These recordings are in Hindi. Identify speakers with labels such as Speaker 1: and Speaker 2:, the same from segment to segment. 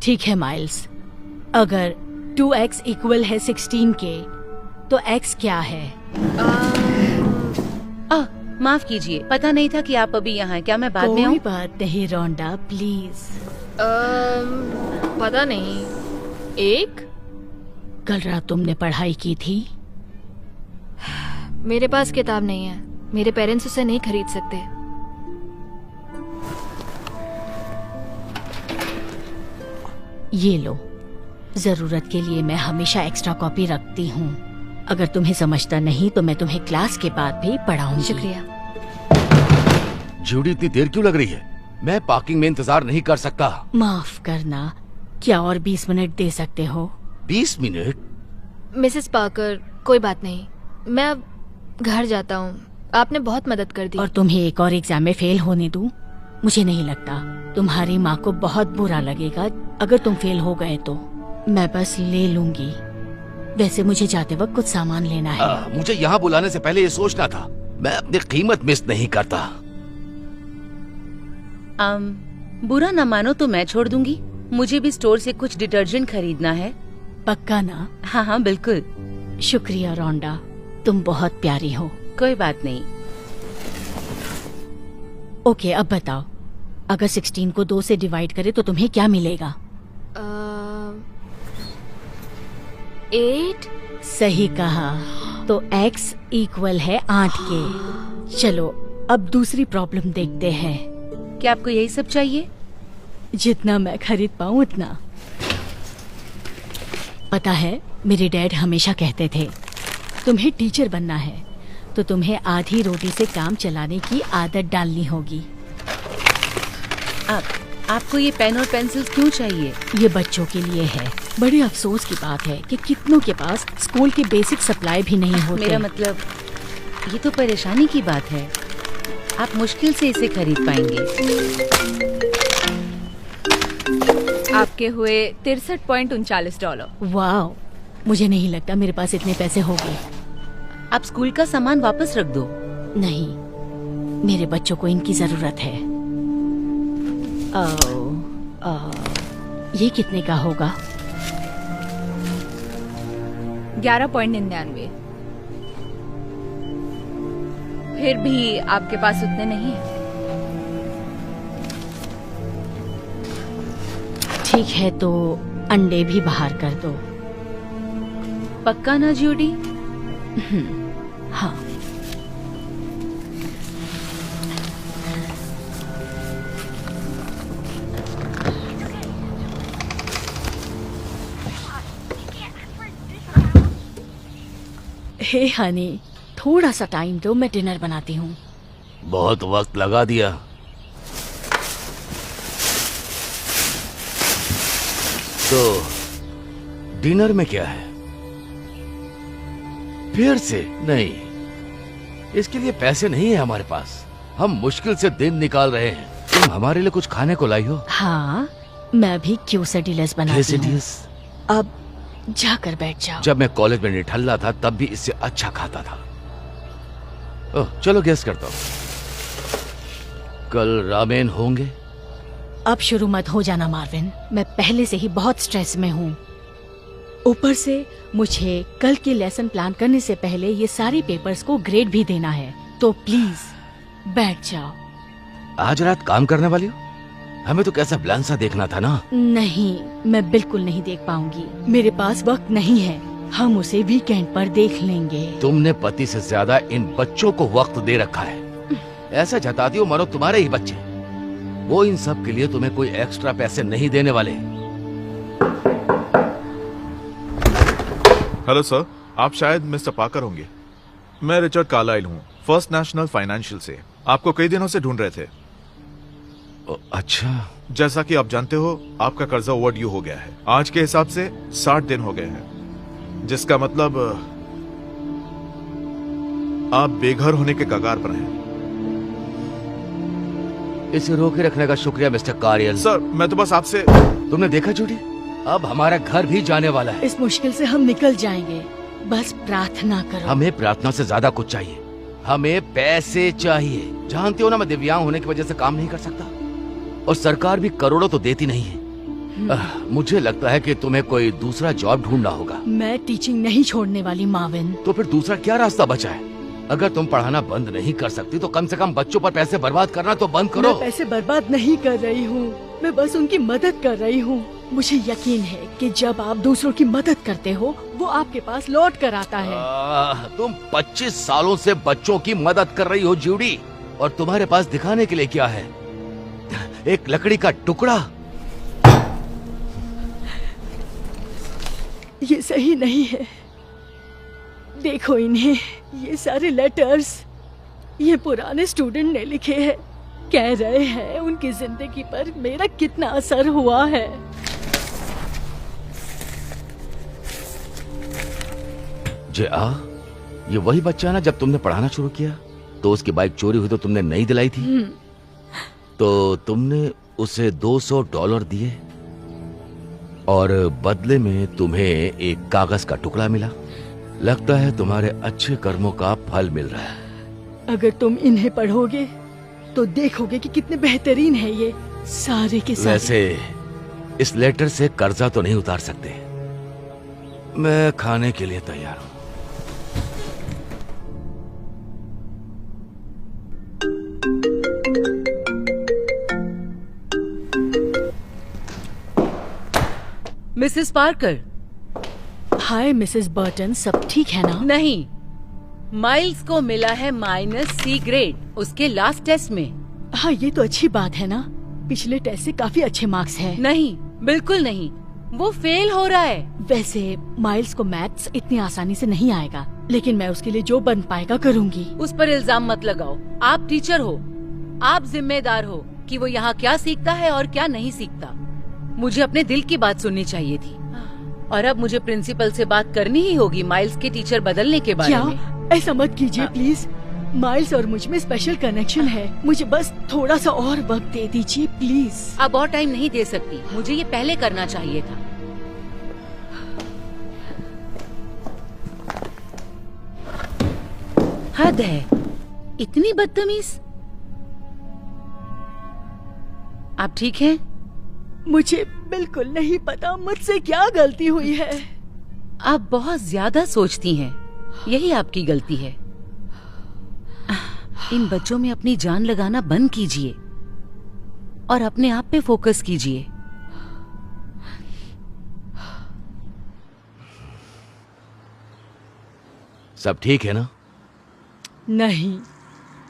Speaker 1: ठीक है माइल्स, अगर 2x इक्वल है 16 के तो x क्या है?
Speaker 2: माफ कीजिए, पता नहीं था कि आप अभी यहाँ हैं। क्या मैं बाद में आऊँ?
Speaker 1: कोई बात नहीं रोंडा, प्लीज।
Speaker 3: पता नहीं। एक
Speaker 1: कल रात तुमने पढ़ाई की थी?
Speaker 3: मेरे पास किताब नहीं है, मेरे पेरेंट्स उसे नहीं खरीद सकते।
Speaker 1: ये लो, जरूरत के लिए मैं हमेशा एक्स्ट्रा कॉपी रखती हूँ। अगर तुम्हें समझता नहीं तो मैं तुम्हें क्लास के बाद भी पढ़ाऊंगी।
Speaker 3: शुक्रिया।
Speaker 4: जूडी, इतनी देर क्यों लग रही है? मैं पार्किंग में इंतजार नहीं कर सकता।
Speaker 1: माफ करना, क्या और 20 मिनट दे सकते हो?
Speaker 4: 20 मिनट?
Speaker 3: मिसेस पार्कर, कोई बात नहीं, मैं अब घर जाता हूँ। आपने बहुत मदद कर दी।
Speaker 1: और तुम्हें एक और एग्जाम में फेल होने दूं? मुझे नहीं लगता। तुम्हारी माँ को बहुत बुरा लगेगा अगर तुम फेल हो गए तो। मैं बस ले लूंगी। वैसे मुझे जाते वक्त कुछ सामान लेना है।
Speaker 4: मुझे यहाँ बुलाने से पहले ये सोचना था। मैं अपनी कीमत मिस नहीं करता।
Speaker 2: बुरा न मानो तो मैं छोड़ दूंगी। मुझे भी स्टोर से कुछ डिटर्जेंट खरीदना है।
Speaker 1: पक्का ना?
Speaker 2: हाँ हाँ बिल्कुल।
Speaker 1: शुक्रिया रोंडा, तुम बहुत प्यारी हो।
Speaker 2: कोई बात नहीं।
Speaker 1: ओके, अब बताओ, अगर 16 को 2 से डिवाइड करे तो तुम्हें क्या मिलेगा?
Speaker 3: 8।
Speaker 1: सही कहा। तो x इक्वल है 8 के। चलो अब दूसरी प्रॉब्लम देखते हैं।
Speaker 2: क्या आपको यही सब चाहिए?
Speaker 1: जितना मैं खरीद पाऊँ उतना। पता है, मेरे डैड हमेशा कहते थे तुम्हें टीचर बनना है तो तुम्हें आधी रोटी से काम चलाने की आदत डालनी होगी।
Speaker 2: आपको ये पेन और पेंसिल्स क्यों चाहिए?
Speaker 1: ये बच्चों के लिए है। बड़े अफसोस की बात है कि कितनों के पास स्कूल की बेसिक सप्लाई भी नहीं होती।
Speaker 2: मेरा मतलब, ये तो परेशानी की बात है। आप मुश्किल से इसे खरीद पाएंगे।
Speaker 5: आपके हुए $63.39।
Speaker 1: वाह, मुझे नहीं लगता मेरे पास इतने पैसे होंगे।
Speaker 2: आप स्कूल का सामान वापस रख दो।
Speaker 1: नहीं, मेरे बच्चों को इनकी जरूरत है। ये कितने का होगा?
Speaker 5: 11.99। फिर भी आपके पास उतने नहीं है।
Speaker 1: ठीक है, तो अंडे भी बाहर कर दो।
Speaker 2: पक्का ना जूडी?
Speaker 1: हाँ। हे हनी, थोड़ा सा टाइम दो, मैं डिनर बनाती हूँ।
Speaker 4: बहुत वक्त लगा दिया। तो डिनर में क्या है? फिर से नहीं, इसके लिए पैसे नहीं है हमारे पास। हम मुश्किल से दिन निकाल रहे हैं। तुम हमारे लिए कुछ खाने को लाई हो?
Speaker 1: हाँ, मैं भी क्यूसेडिलस बनाती हूँ। अब जाकर बैठ जाओ।
Speaker 4: जब मैं कॉलेज में निठल्ला था तब भी इससे अच्छा खाता था। ओह, चलो गेस करता हूँ। कल रामेन होंगे?
Speaker 1: अब शुरू मत हो जाना मार्विन, मैं पहले से ही बहुत स्ट्रेस में हूँ। ऊपर से मुझे कल के लेसन प्लान करने से पहले ये सारे पेपर्स को ग्रेड भी देना है, तो प्लीज बैठ जाओ।
Speaker 4: आज रात काम करने वाली हो? हमें तो कैसा प्लान सा देखना था ना।
Speaker 1: नहीं, मैं बिल्कुल नहीं देख पाऊंगी। मेरे पास वक्त नहीं है। हम उसे वीकेंड पर देख लेंगे।
Speaker 4: तुमने पति से ज्यादा इन बच्चों को वक्त दे रखा है। ऐसा जताती हो मानो तुम्हारे ही बच्चे। वो इन सब के लिए तुम्हें कोई एक्स्ट्रा पैसे नहीं देने वाले।
Speaker 6: हेलो सर, आप शायद मिस्टर पाकर होंगे। मैं रिचर्ड कार्लाइल हूँ, फर्स्ट नेशनल फाइनेंशियल से। आपको कई दिनों से ढूंढ रहे थे।
Speaker 4: अच्छा।
Speaker 6: जैसा कि आप जानते हो, आपका कर्जा ओवरड्यू हो गया है। आज के हिसाब से 60 दिन हो गए हैं, जिसका मतलब आप बेघर होने के कगार पर हैं।
Speaker 4: इसे रोके रखने का शुक्रिया मिस्टर कारियल।
Speaker 6: सर, मैं तो बस आपसे।
Speaker 4: तुमने देखा जूडी, अब हमारा घर भी जाने वाला है।
Speaker 1: इस मुश्किल से हम निकल जाएंगे। बस प्रार्थना करो।
Speaker 4: हमें प्रार्थना से ज्यादा कुछ चाहिए। हमें पैसे चाहिए। जानते हो ना, मैं दिव्यांग होने की वजह से काम नहीं कर सकता, और सरकार भी करोड़ों तो देती नहीं है। मुझे लगता है कि तुम्हें कोई दूसरा जॉब ढूंढना होगा।
Speaker 1: मैं टीचिंग नहीं छोड़ने वाली माविन।
Speaker 4: तो फिर दूसरा क्या रास्ता बचा है? अगर तुम पढ़ाना बंद नहीं कर सकती तो कम से कम बच्चों पर पैसे बर्बाद करना तो बंद करो।
Speaker 1: मैं पैसे बर्बाद नहीं कर रही हूँ, मैं बस उनकी मदद कर रही हूँ। मुझे यकीन है कि जब आप दूसरों की मदद करते हो वो आपके पास लौट कर आता है।
Speaker 4: तुम 25 सालों से बच्चों की मदद कर रही हो जूडी, और तुम्हारे पास दिखाने के लिए क्या है? एक लकड़ी का टुकड़ा।
Speaker 1: ये सही नहीं है। देखो इन्हें, ये सारे लेटर्स ये पुराने स्टूडेंट ने लिखे हैं। कह रहे हैं उनकी जिंदगी पर मेरा कितना असर हुआ है।
Speaker 4: ये वही बच्चा है ना जब तुमने पढ़ाना शुरू किया तो उसकी बाइक चोरी हुई तो तुमने नहीं दिलाई थी? तो तुमने उसे $200 दिए और बदले में तुम्हें एक कागज का टुकड़ा मिला। लगता है तुम्हारे अच्छे कर्मों का फल मिल रहा है।
Speaker 1: अगर तुम इन्हें पढ़ोगे तो देखोगे कि कितने बेहतरीन है ये सारे के सारे।
Speaker 4: वैसे इस लेटर से कर्जा तो नहीं उतार सकते। मैं खाने के लिए तैयार हूँ।
Speaker 2: Mrs Parker.
Speaker 1: Hi Mrs Burton, सब ठीक है ना?
Speaker 2: नहीं, माइल्स को मिला है -C ग्रेड उसके लास्ट टेस्ट में।
Speaker 1: हाँ, ये तो अच्छी बात है ना। पिछले टेस्ट से काफी अच्छे मार्क्स हैं।
Speaker 2: नहीं, बिल्कुल नहीं, वो फेल हो रहा है।
Speaker 1: वैसे माइल्स को मैथ्स इतनी आसानी से नहीं आएगा, लेकिन मैं उसके लिए जो बन पाएगा करूँगी।
Speaker 2: उस पर इल्जाम मत लगाओ। आप टीचर हो, आप जिम्मेदार हो कि वो यहाँ क्या सीखता है और क्या नहीं सीखता। मुझे अपने दिल की बात सुननी चाहिए थी, और अब मुझे प्रिंसिपल से बात करनी ही होगी माइल्स के टीचर बदलने के बारे में।
Speaker 1: क्या? ऐसा मत कीजिए प्लीज। माइल्स और मुझ में स्पेशल कनेक्शन है। मुझे बस थोड़ा सा और वक्त दे दीजिए प्लीज।
Speaker 2: अब और टाइम नहीं दे सकती, मुझे ये पहले करना चाहिए था। हद है, इतनी बदतमीज। आप ठीक हैं?
Speaker 1: मुझे बिल्कुल नहीं पता मुझसे क्या गलती हुई है।
Speaker 2: आप बहुत ज्यादा सोचती हैं, यही आपकी गलती है। इन बच्चों में अपनी जान लगाना बंद कीजिए और अपने आप पे फोकस कीजिए।
Speaker 4: सब ठीक है ना?
Speaker 1: नहीं,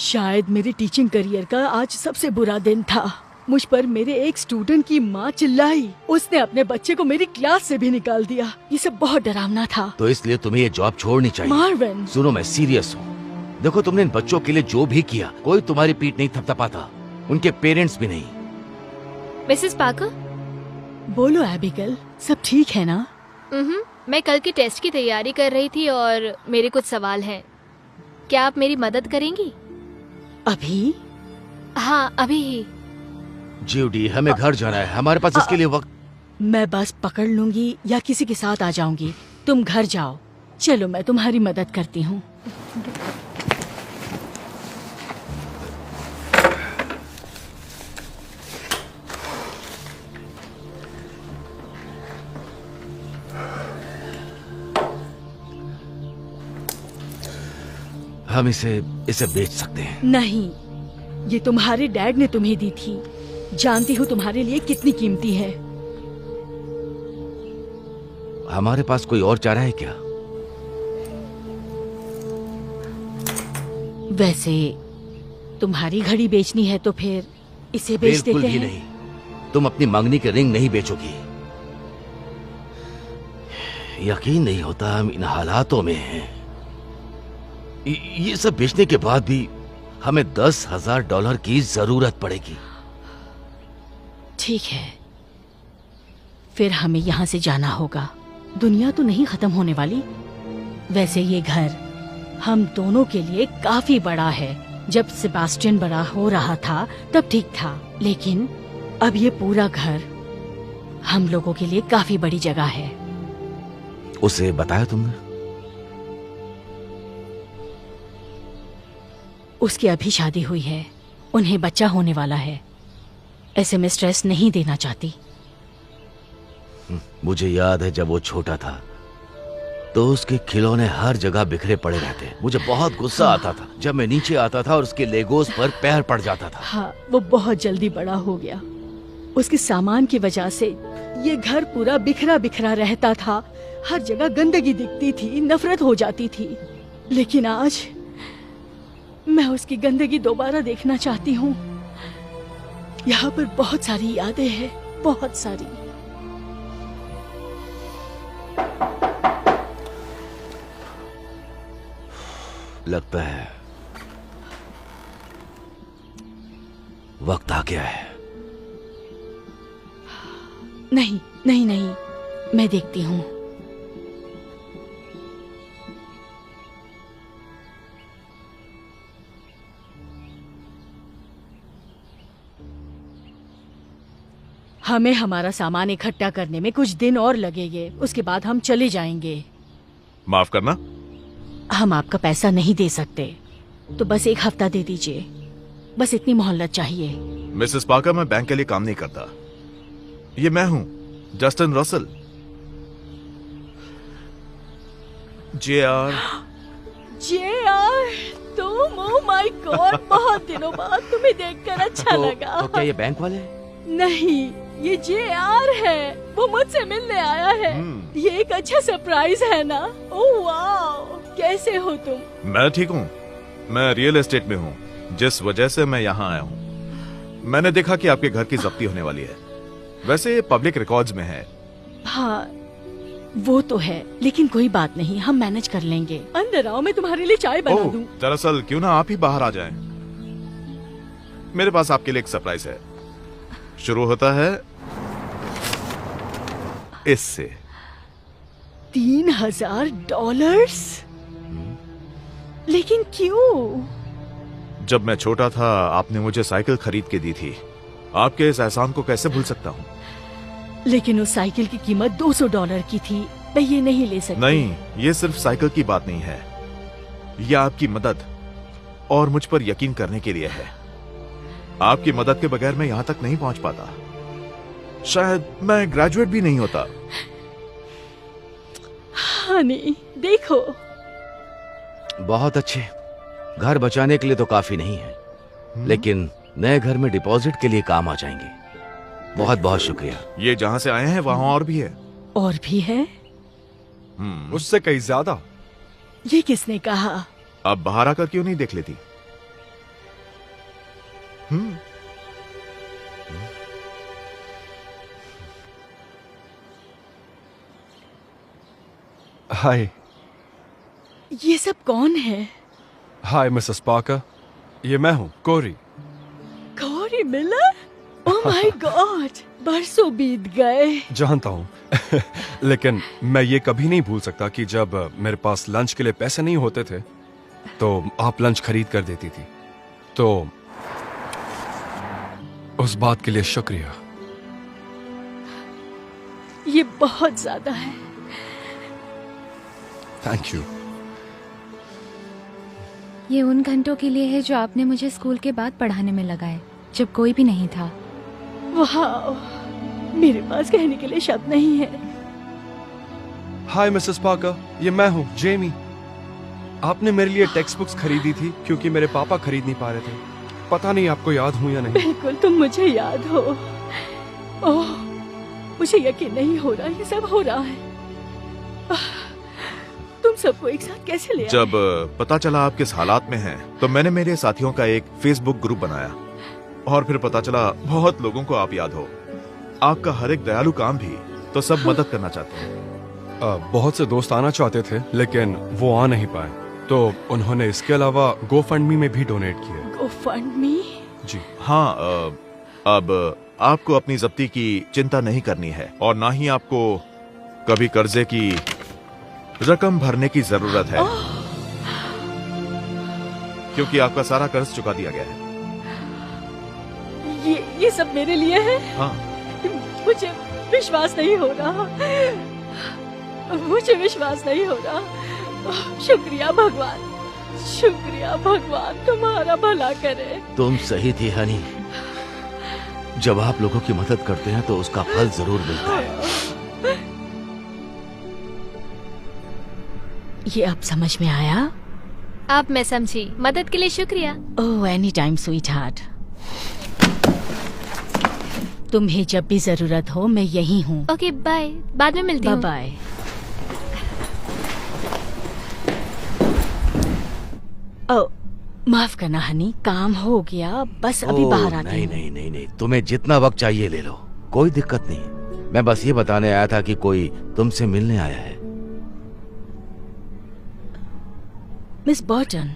Speaker 1: शायद मेरे टीचिंग करियर का आज सबसे बुरा दिन था। मुझ पर मेरे एक स्टूडेंट की माँ चिल्लाई। उसने अपने बच्चे को मेरी क्लास से भी निकाल दिया। ये सब बहुत डरावना था।
Speaker 4: तो इसलिए तुम्हें ये जॉब छोड़नी चाहिए।
Speaker 1: मार्विन,
Speaker 4: सुनो, मैं सीरियस हूँ। देखो, तुमने इन बच्चों के लिए जो भी किया, कोई तुम्हारी पीठ नहीं थपथपाता, उनके पेरेंट्स भी नहीं।
Speaker 3: Mrs Parker.
Speaker 1: बोलो एबिगेल, सब ठीक है ना?
Speaker 3: मैं कल के टेस्ट की तैयारी कर रही थी और मेरे कुछ सवाल हैं। क्या आप मेरी मदद करेंगी?
Speaker 1: अभी?
Speaker 3: हाँ, अभी ही।
Speaker 4: जूडी, हमें घर जाना है, हमारे पास इसके लिए वक्त।
Speaker 1: मैं बस पकड़ लूंगी या किसी के साथ आ जाऊंगी। तुम घर जाओ। चलो, मैं तुम्हारी मदद करती हूँ।
Speaker 4: हम इसे बेच सकते हैं।
Speaker 1: नहीं, ये तुम्हारे डैड ने तुम्हें दी थी। जानती हूँ तुम्हारे लिए कितनी कीमती है।
Speaker 4: हमारे पास कोई और चारा है क्या?
Speaker 1: वैसे तुम्हारी घड़ी बेचनी है तो फिर इसे बेच देते
Speaker 4: बिल्कुल भी
Speaker 1: हैं।
Speaker 4: नहीं। तुम अपनी मंगनी के रिंग नहीं बेचोगी। यकीन नहीं होता हम इन हालातों में हैं। ये सब बेचने के बाद भी हमें $10,000 की जरूरत पड़ेगी।
Speaker 1: ठीक है, फिर हमें यहाँ से जाना होगा। दुनिया तो नहीं खत्म होने वाली। वैसे ये घर हम दोनों के लिए काफी बड़ा है। जब सेबास्टियन बड़ा हो रहा था तब ठीक था, लेकिन अब ये पूरा घर हम लोगों के लिए काफी बड़ी जगह है।
Speaker 4: उसे बताया तुमने?
Speaker 1: उसकी अभी शादी हुई है, उन्हें बच्चा होने वाला है। ऐसे में स्ट्रेस नहीं देना चाहती।
Speaker 4: मुझे याद है जब वो छोटा था तो उसके खिलौने हर जगह बिखरे पड़े रहते। मुझे बहुत गुस्सा आता था जब मैं नीचे आता था और उसके लेगोस पर पैर पड़ जाता था।
Speaker 1: हाँ, वो बहुत जल्दी बड़ा हो गया। उसके सामान की वजह से ये घर पूरा बिखरा बिखरा रहता था। हर जगह गंदगी दिखती थी, नफरत हो जाती थी। लेकिन आज मैं उसकी गंदगी दोबारा देखना चाहती हूँ। यहाँ पर बहुत सारी यादें हैं, बहुत सारी।
Speaker 4: लगता है वक्त आ गया है।
Speaker 1: नहीं नहीं नहीं, मैं देखती हूँ। हमें हमारा सामान इकट्ठा करने में कुछ दिन और लगेंगे। उसके बाद हम चले जाएंगे।
Speaker 6: माफ करना,
Speaker 1: हम आपका पैसा नहीं दे सकते, तो बस 1 हफ्ता दे दीजिए। बस इतनी मोहलत चाहिए।
Speaker 6: मिसेस पाकर, मैं बैंक के लिए काम नहीं करता। ये मैं हूं, जस्टिन रसल। JR।
Speaker 1: तुम, ओह माय गॉड, बहुत दिनों बाद तुम्हें देखकर अच्छा लगा।
Speaker 4: तो क्या ये बैंक वाले?
Speaker 1: नहीं, ये JR है। वो मुझसे मिलने आया है। ये एक अच्छा सरप्राइज है ना? ओह वाओ, कैसे हो तुम?
Speaker 6: मैं ठीक हूँ। मैं रियल एस्टेट में हूँ, जिस वजह से मैं यहाँ आया हूँ। मैंने देखा कि आपके घर की जब्ती होने वाली है। वैसे ये पब्लिक रिकॉर्ड्स में है।
Speaker 1: हाँ, वो तो है, लेकिन कोई बात नहीं, हम मैनेज कर लेंगे। अंदर आओ, मैं तुम्हारे लिए चाय बना दूं।
Speaker 6: दरअसल क्यों ना आप ही बाहर आ जाएं। मेरे पास आपके लिए एक सरप्राइज है। शुरू होता है इससे।
Speaker 1: $3000? लेकिन क्यों?
Speaker 6: जब मैं छोटा था आपने मुझे साइकिल खरीद के दी थी। आपके इस एहसान को कैसे भूल सकता हूँ।
Speaker 1: लेकिन उस साइकिल की कीमत $200 की थी। मैं ये नहीं ले सकती।
Speaker 6: नहीं, ये सिर्फ साइकिल की बात नहीं है। ये आपकी मदद और मुझ पर यकीन करने के लिए है। आपकी मदद के बगैर मैं यहाँ तक नहीं पहुंच पाता। शायद मैं ग्रेजुएट भी नहीं होता।
Speaker 1: हनी, देखो।
Speaker 4: बहुत अच्छे। घर बचाने के लिए तो काफी नहीं है, लेकिन नए घर में डिपॉजिट के लिए काम आ जाएंगे। बहुत बहुत शुक्रिया।
Speaker 6: ये जहाँ से आए हैं वहाँ और भी है।
Speaker 1: और भी है?
Speaker 7: उससे कहीं ज्यादा।
Speaker 1: ये किसने कहा?
Speaker 6: अब बाहर आकर क्यों नहीं देख लेती?
Speaker 7: हाय।
Speaker 1: ये सब कौन है?
Speaker 7: हाय मिसेस पाकर, ये मैं हूँ, कोरी।
Speaker 1: कोरी मिलर? ओह माय गॉड, बरसों बीत गए।
Speaker 7: जानता हूँ लेकिन मैं ये कभी नहीं भूल सकता कि जब मेरे पास लंच के लिए पैसे नहीं होते थे तो आप लंच खरीद कर देती थी। तो उस बात के लिए शुक्रिया।
Speaker 1: ये बहुत ज्यादा है।
Speaker 7: Thank you.
Speaker 5: ये उन घंटों के लिए है जो आपने मुझे स्कूल के बाद पढ़ाने में लगाए, जब कोई भी नहीं था।
Speaker 1: वाह, मेरे पास कहने के लिए शब्द नहीं है।
Speaker 7: हाय मिसेस पाकर, ये मैं हूँ, जेमी। आपने मेरे लिए टेक्स्ट बुक्स खरीदी थी क्योंकि मेरे पापा खरीद नहीं पा रहे थे। पता नहीं आपको याद हूँ या नहीं।
Speaker 1: बिल्कुल, तुम मुझे याद हो। ओह, मुझे यकीन नहीं हो रहा ये सब हो रहा है। तुम सबको एक साथ कैसे ले आए?
Speaker 6: जब पता चला आप किस हालात में हैं, तो मैंने मेरे साथियों का एक फेसबुक ग्रुप बनाया और फिर पता चला बहुत लोगों को आप याद हो। आपका हर एक दयालु काम भी तो सब मदद करना चाहते हैं।
Speaker 7: बहुत से दोस्त आना चाहते थे लेकिन वो आ नहीं पाए, तो उन्होंने इसके अलावा GoFundMe में भी डोनेट किए।
Speaker 1: GoFundMe?
Speaker 7: जी
Speaker 6: हाँ, अब आपको अपनी जब्ती की चिंता नहीं करनी है और ना ही आपको कभी कर्जे की रकम भरने की जरूरत है, क्योंकि आपका सारा कर्ज चुका दिया गया है।
Speaker 1: ये सब मेरे लिए है?
Speaker 6: हाँ।
Speaker 1: मुझे विश्वास नहीं हो रहा। मुझे विश्वास नहीं हो रहा। शुक्रिया भगवान, शुक्रिया भगवान, तुम्हारा भला करे।
Speaker 4: तुम सही थी हनी। जब आप लोगों की मदद करते हैं तो उसका फल जरूर मिलता है।
Speaker 1: ये अब समझ में आया?
Speaker 3: आप मैं समझी। मदद के लिए शुक्रिया।
Speaker 1: ओह, एनी टाइम स्वीट हार्ट। तुम्हें जब भी जरूरत हो मैं यही हूँ।
Speaker 3: ओके बाय, बाद में मिलती हूँ।
Speaker 1: बाय। ओ, माफ करना हनी, काम हो गया, बस अभी
Speaker 4: ओह,
Speaker 1: बाहर आती
Speaker 4: नहीं
Speaker 1: हूँ।
Speaker 4: नहीं नहीं नहीं, तुम्हें जितना वक्त चाहिए ले लो, कोई दिक्कत नहीं। मैं बस ये बताने आया था कि कोई तुमसे मिलने आया है।
Speaker 1: मिस बॉर्टन,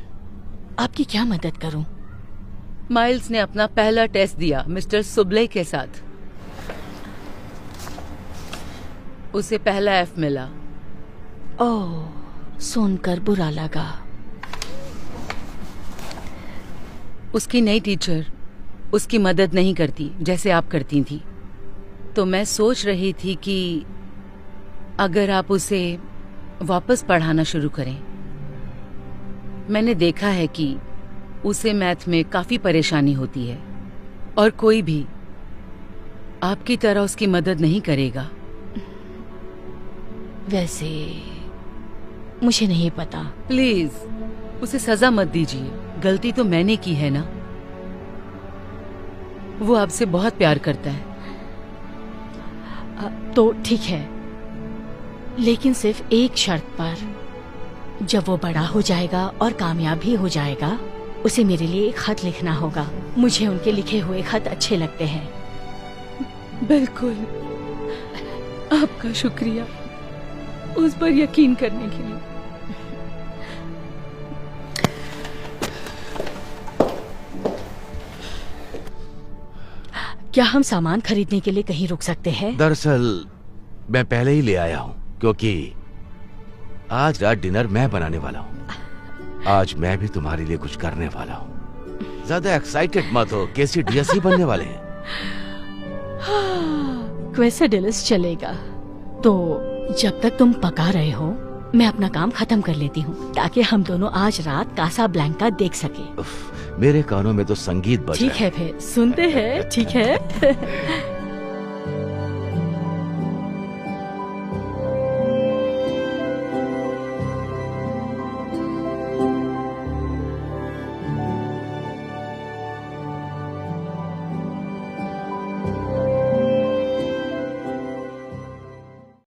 Speaker 1: आपकी क्या मदद करूं?
Speaker 2: माइल्स ने अपना पहला टेस्ट दिया मिस्टर सुबले के साथ। उसे पहला एफ मिला।
Speaker 1: ओह, सुनकर बुरा लगा।
Speaker 2: उसकी नई टीचर उसकी मदद नहीं करती जैसे आप करती थी, तो मैं सोच रही थी कि अगर आप उसे वापस पढ़ाना शुरू करें। मैंने देखा है कि उसे मैथ में काफी परेशानी होती है और कोई भी आपकी तरह उसकी मदद नहीं करेगा।
Speaker 1: वैसे मुझे नहीं पता।
Speaker 2: प्लीज उसे सजा मत दीजिए, गलती तो मैंने की है ना। वो आपसे बहुत प्यार करता है।
Speaker 1: तो ठीक है, लेकिन सिर्फ एक शर्त पर। जब वो बड़ा हो जाएगा और कामयाब भी हो जाएगा, उसे मेरे लिए एक खत लिखना होगा। मुझे उनके लिखे हुए खत अच्छे लगते हैं।
Speaker 2: बिल्कुल। आपका शुक्रिया उस पर यकीन करने के लिए।
Speaker 1: क्या हम सामान खरीदने के लिए कहीं रुक सकते हैं?
Speaker 4: दरअसल मैं पहले ही ले आया हूँ, क्योंकि आज रात डिनर मैं बनाने वाला हूँ। आज मैं भी तुम्हारे लिए कुछ करने वाला हूँ। ज्यादा एक्साइटेड मत हो, केसी डीएसपी बनने वाले हैं।
Speaker 1: क्वेसाडेलिस चलेगा। तो जब तक तुम पका रहे हो, मैं अपना काम खत्म कर लेती हूँ, ताकि हम दोनों आज रात कासाब्लैंका देख सके।
Speaker 4: मेरे कानों में तो संगीत बज
Speaker 1: ठीक
Speaker 4: रहा
Speaker 1: है, फिर सुनते हैं। ठीक है।